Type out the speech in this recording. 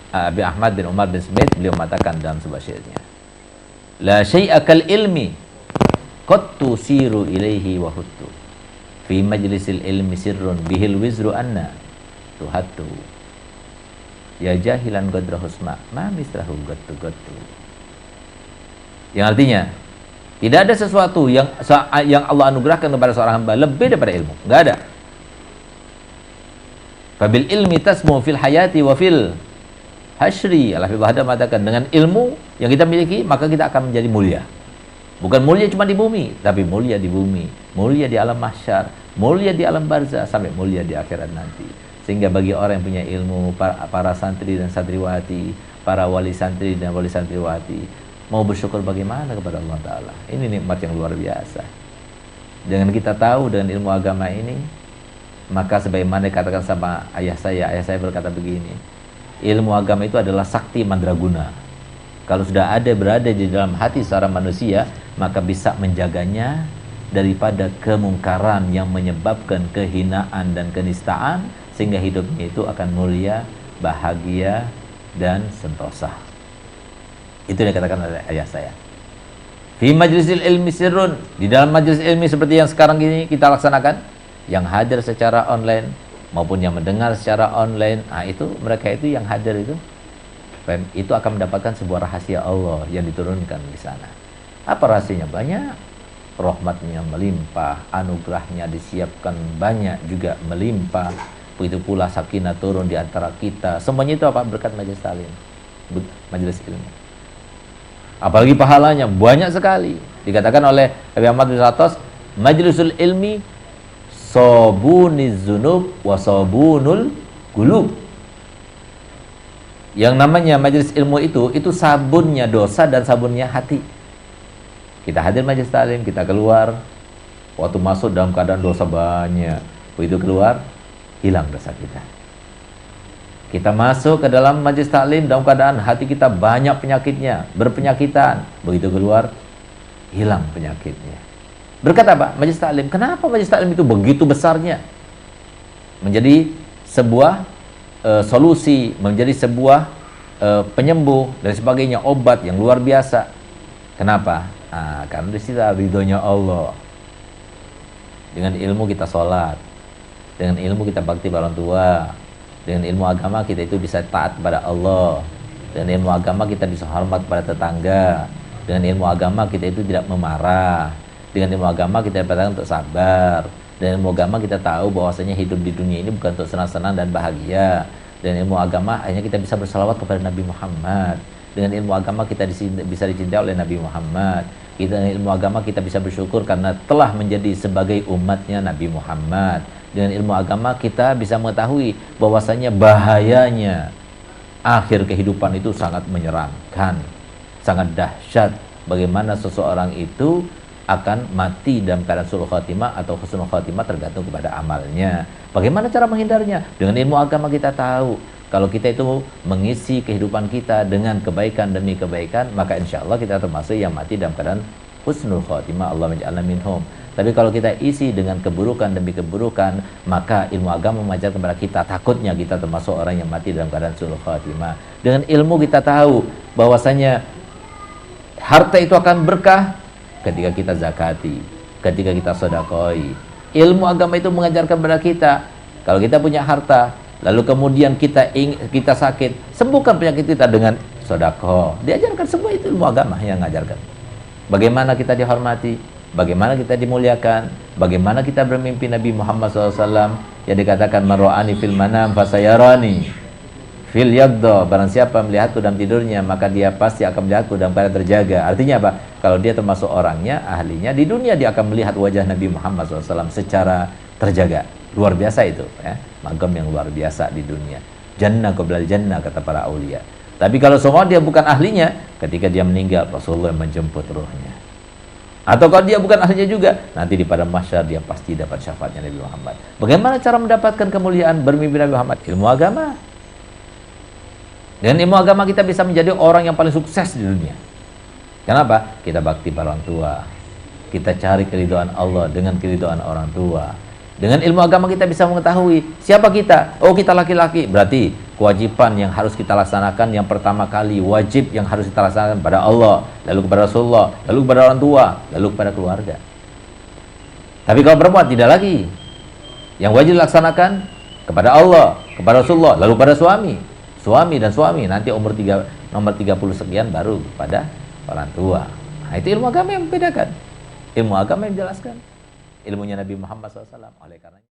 Abi Ahmad bin Umar bin Smith, beliau mengatakan dalam sebuah syairnya, la syai'a kal ilmi qad tusiru ilaihi wa huttu fi majlisil ilmi sirrun bihil wizru anna tuhattu ya jahilan qadra husma ma misrahu gattu. Yang artinya, tidak ada sesuatu yang Allah anugerahkan kepada seorang hamba lebih daripada ilmu. Enggak ada. Fabil ilmi tasmu fil hayati wa fil hasyri. Al-Hafidz Hadam mengatakan, dengan ilmu yang kita miliki, maka kita akan menjadi mulia. Bukan mulia cuma di bumi, tapi mulia di bumi, mulia di alam mahsyar, mulia di alam barzah, sampai mulia di akhirat nanti. Sehingga bagi orang yang punya ilmu, para santri dan santriwati, para wali santri dan wali santriwati, mau bersyukur bagaimana kepada Allah Ta'ala. Ini nikmat yang luar biasa. Dengan kita tahu dengan ilmu agama ini, maka sebagaimana dikatakan sama ayah saya berkata begini, ilmu agama itu adalah sakti mandraguna. Kalau sudah berada di dalam hati seorang manusia, maka bisa menjaganya daripada kemungkaran yang menyebabkan kehinaan dan kenistaan, sehingga hidupnya itu akan mulia, bahagia, dan sentosa. Itu yang dikatakan oleh ayah saya. Fi majlisil ilmi sirrun, di dalam majlis ilmi seperti yang sekarang ini kita laksanakan, yang hadir secara online maupun yang mendengar secara online, itu mereka itu yang hadir itu akan mendapatkan sebuah rahasia Allah yang diturunkan di sana. Apa rahasianya? Banyak. Rahmatnya melimpah, anugerahnya disiapkan banyak juga melimpah. Begitu pula sakinah turun di antara kita. Semuanya itu apa? Berkat majelis taklim, majelis ilmu. Apalagi pahalanya banyak sekali. Dikatakan oleh Abi Ahmad bin Satos, majlisul ilmi sabuniz zunub wa sabunul qulub. Yang namanya majelis ilmu itu sabunnya dosa dan sabunnya hati. Kita hadir majelis taklim, kita keluar, waktu masuk dalam keadaan dosa banyak, begitu keluar hilang dosa kita. Kita masuk ke dalam majelis taklim dalam keadaan hati kita banyak penyakitnya, berpenyakitan, begitu keluar hilang penyakitnya. Berkat apa? Majelis taklim. Kenapa majelis taklim itu begitu besarnya? Menjadi sebuah solusi, menjadi sebuah penyembuh dan sebagainya, obat yang luar biasa. Kenapa? Karena di situ ridhonya Allah. Dengan ilmu kita sholat, dengan ilmu kita bakti pada orang tua, dengan ilmu agama kita itu bisa taat kepada Allah, dengan ilmu agama kita bisa hormat pada tetangga, dengan ilmu agama kita itu tidak memarah, dengan ilmu agama kita dapatkan untuk sabar, dengan ilmu agama kita tahu bahwasanya hidup di dunia ini bukan untuk senang-senang dan bahagia. Dengan ilmu agama akhirnya kita bisa bersalawat kepada Nabi Muhammad. Dengan ilmu agama kita bisa dicintai oleh Nabi Muhammad. Dengan ilmu agama kita bisa bersyukur karena telah menjadi sebagai umatnya Nabi Muhammad. Dengan ilmu agama kita bisa mengetahui bahwasanya bahayanya akhir kehidupan itu sangat menyeramkan, sangat dahsyat. Bagaimana seseorang itu akan mati dalam keadaan sulh khatimah atau husnul khatimah tergantung kepada amalnya. Bagaimana cara menghindarnya? Dengan ilmu agama kita tahu, kalau kita itu mengisi kehidupan kita dengan kebaikan demi kebaikan, maka insya Allah kita termasuk yang mati dalam keadaan husnul khatimah. Allah menja'alna minhum. Tapi kalau kita isi dengan keburukan demi keburukan, maka ilmu agama mengajar kepada kita, takutnya kita termasuk orang yang mati dalam keadaan sulh khatimah. Dengan ilmu kita tahu bahwasanya harta itu akan berkah ketika kita zakati, ketika kita sedekoi. Ilmu agama itu mengajarkan kepada kita, kalau kita punya harta, lalu kemudian kita sakit, sembuhkan penyakit kita dengan sedekah. Diajarkan semua itu ilmu agama yang mengajarkan. Bagaimana kita dihormati, bagaimana kita dimuliakan, bagaimana kita bermimpi Nabi Muhammad SAW yang dikatakan man ra'ani fil manam fasayarani fil yaqda. Barang siapa melihatku dalam tidurnya, maka dia pasti akan melihatku dalam keadaan terjaga. Artinya apa? Kalau dia termasuk orangnya, ahlinya, di dunia dia akan melihat wajah Nabi Muhammad SAW secara terjaga. Luar biasa itu, ya. Magam yang luar biasa di dunia. Jannah qoblal jannah, kata para aulia. Tapi kalau semua dia bukan ahlinya, ketika dia meninggal, Rasulullah menjemput ruhnya. Atau kalau dia bukan ahlinya juga, nanti di padang mahsyar dia pasti dapat syafaatnya Nabi Muhammad. Bagaimana cara mendapatkan kemuliaan bermimpi Nabi Muhammad? Ilmu agama. Dengan ilmu agama kita bisa menjadi orang yang paling sukses di dunia. Kenapa? Kita bakti pada orang tua, kita cari keridhaan Allah dengan keridhaan orang tua. Dengan ilmu agama kita bisa mengetahui siapa kita. Oh, kita laki-laki, berarti kewajiban yang harus kita laksanakan, yang pertama kali wajib yang harus kita laksanakan pada Allah, lalu kepada Rasulullah, lalu kepada orang tua, lalu kepada keluarga. Tapi kalau perempuan tidak lagi. Yang wajib dilaksanakan kepada Allah, kepada Rasulullah, lalu pada suami dan suami, nanti nomor 30 sekian baru kepada orang tua. Nah, itu ilmu agama yang membedakan. Ilmu agama yang menjelaskan. Ilmunya Nabi Muhammad SAW. Oleh karena